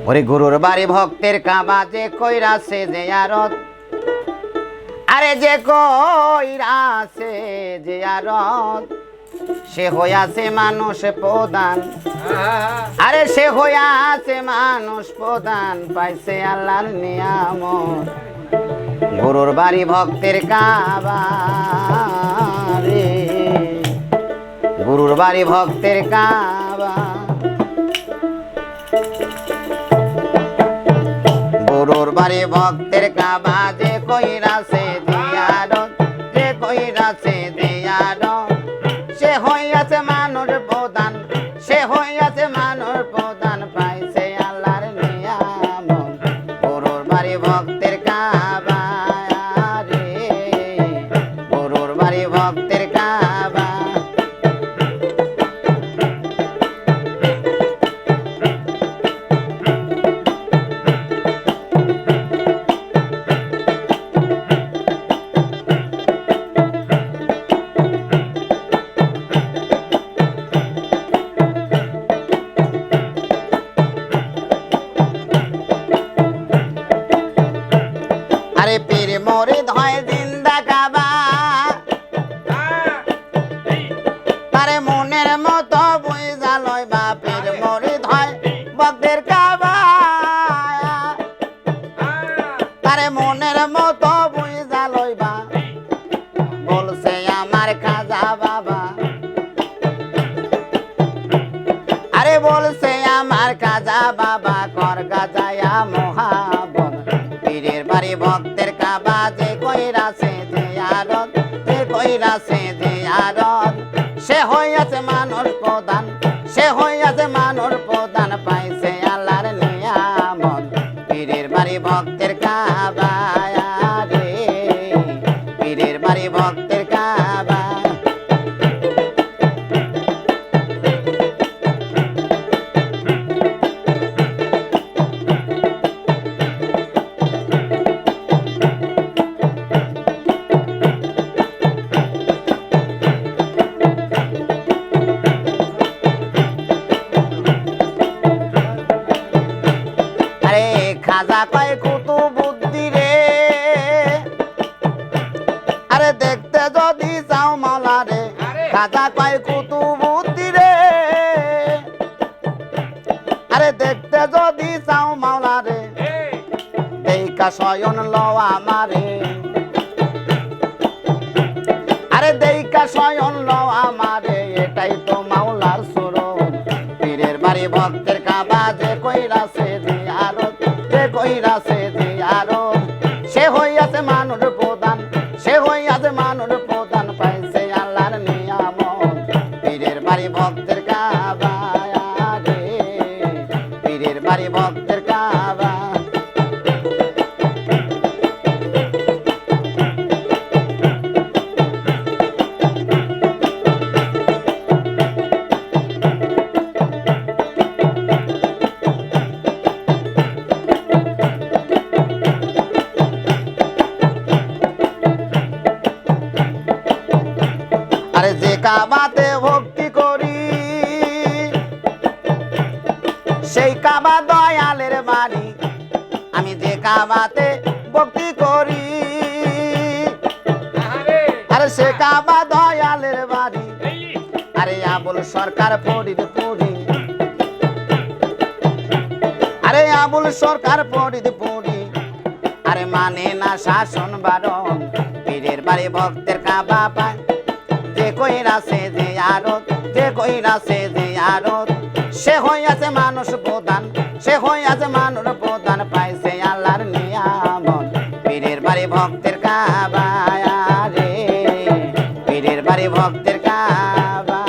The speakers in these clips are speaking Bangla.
ওরে গুরুর বাড়ি ভক্তের কাবা যে কইরাছে যে আরত, আরে যে কইরাছে যে আরত, সে হইয়াছে মানুষ প্রধান। আরে সে হইয়াছে মানুষ প্রধান, পাইছে আল্লাহর নিয়ামত। গুরুর বাড়ি ভক্তের কাবা রে, গুরুর বাড়ি ভক্তের কাবা। গুরুর বাড়ি ভক্তের কাবা যে কইরাছে দিয়ারত, যে কইরাছে দিয়ারত, সে হইয়াছে মানুষ প্রধান, সে হইয়াছে মানুষ প্রধান, পাইছে আল্লাহর নিয়ামত। গুরুর বাড়ি ভক্তের কাবা রে, গুরুর বাড়ি ভক্তের কাবা। আরে পীর মুরিদ হয় জিন্দা কাবা, তারে মনের মতো বুঝা লইবা। পীর মুরিদ হয় ভক্তের কাবা, তারে মনের মতো বুঝা লইবা। বলছে আমার খাজা বাবা, আরে বলছে আমার খাজা বাবা, কর গাজায়া মহাবন। পীরের বাড়ি ভক্তের কাবা যে কইরাছে যে আরত, যে কইরাছে যে আরত, সে হইয়াছে মানুষ প্রধান, সে হইয়াছে মানুষ প্রধান, পাইছে আল্লাহর নিয়ামত। পীরের বাড়ি ভক্তের কাবা রে, পীরের বাড়ি ভক্তের কাবা। আরে খাজা কয় কুতু বুদ্ধি রে, আরে দেখতে যদি চাও মাওলা রে। খাজা কয় কুতু বুদ্ধি রে, আরে দেখতে যদি চাও মাওলা রে। দেইকা শয়ন লওয়া আমারে, আরে দেইকা শয়ন লওয়া আমারে, এটাই তো মাওলার সুরত। পীরের বাড়ি ভক্তের কাবা যে কইরাছে যে আরত, যে কইরাছে যে আরত, সে হইয়াছে মানুষ প্রধান, সে হইয়াছে মানুষ প্রধান, পাইছে আল্লাহর নিয়ামত। পীরের বাড়ি ভক্তের কাবা রে, পীরের বাড়ি ভক্তের কাবা। আরে যে কাবাতে ভক্তি করি, সেই কাবা দয়ালের বাড়ি। আমি যে কাবাতে ভক্তি করি, আরে সে কাবা দয়ালের বাড়ি। আরে আবুল সরকার ফরিদপুরি, আরে আবুল সরকার ফরিদপুরি, আরে মানে না শাসন বারণ। পীরের বাড়ি ভক্তের কাবা পায় যে কইরাছে যে আরত, যে কইরাছে যে আরত, সে হইয়াছে মানুষ প্রধান, সে হইয়াছে মানুষ প্রধান, পাইছে আল্লাহর নিয়ামত। পীরের বাড়ি ভক্তের কাবা রে, পীরের বাড়ি ভক্তের কাবা।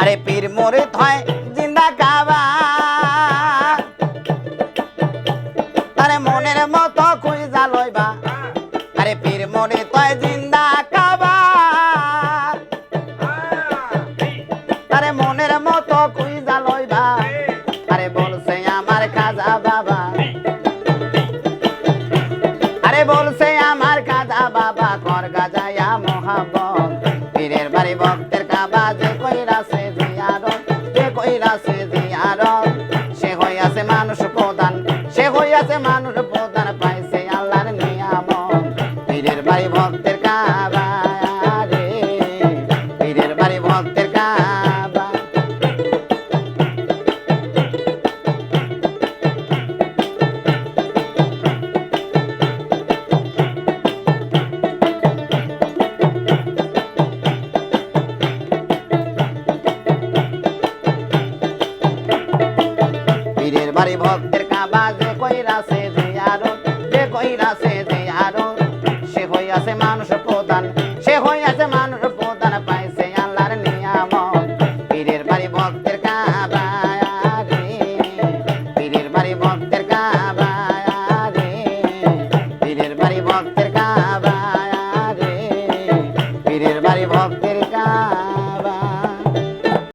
আরে পীর মুরিদ হয় জিন্দা কাবা, হইয়াছে মানুষ প্রধান, সে হইয়াছে মানুষ প্রধান, পাইছে আল্লাহর নিয়ামত। পীরের বাড়ি ভক্তের কাবা রে, পীরের বাড়ি ভক্তের কাবা। পীরের বাড়ি ভক্তের কাবা, যে কইরাছে জিয়ারত, যে কইরাছে জিয়ারত, সে হইয়াছে মানুষ প্রধান, সে হইয়াছে মানুষ প্রধান, পাইছে আল্লাহর নিয়ামত। পীরের বাড়ি ভক্তের কাবা রে, পীরের বাড়ি ভক্তের কাবা রে, পীরের বাড়ি ভক্তের কাবা রে, পীরের বাড়ি ভক্তের